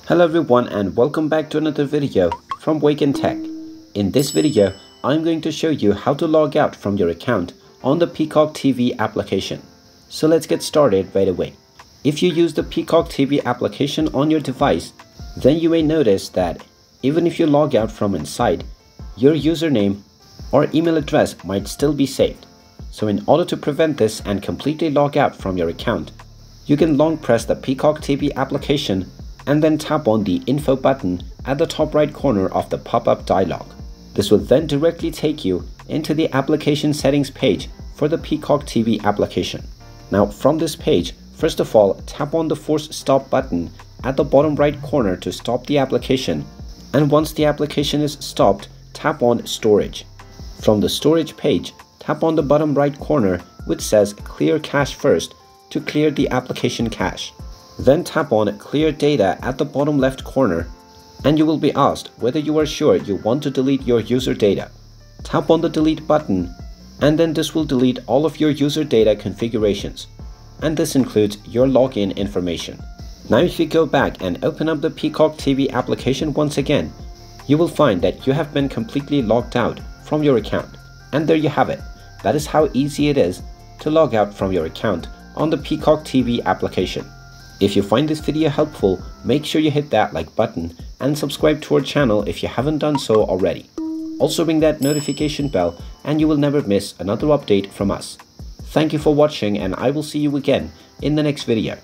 Hello everyone and welcome back to another video from Wake&Tech. In this video, I'm going to show you how to log out from your account on the Peacock TV application. So let's get started right away. If you use the Peacock TV application on your device, then you may notice that even if you log out from inside, your username or email address might still be saved. So in order to prevent this and completely log out from your account, you can long press the Peacock TV application and then tap on the info button at the top right corner of the pop-up dialog. This will then directly take you into the application settings page for the Peacock TV application. Now from this page, first of all, tap on the force stop button at the bottom right corner to stop the application, and once the application is stopped, tap on storage. From the storage page, tap on the bottom right corner which says clear cache first to clear the application cache. Then tap on Clear Data at the bottom left corner and you will be asked whether you are sure you want to delete your user data. Tap on the Delete button and then this will delete all of your user data configurations, and this includes your login information. Now if you go back and open up the Peacock TV application once again, you will find that you have been completely logged out from your account. And there you have it. That is how easy it is to log out from your account on the Peacock TV application. If you find this video helpful, make sure you hit that like button and subscribe to our channel if you haven't done so already. Also ring that notification bell and you will never miss another update from us. Thank you for watching and I will see you again in the next video.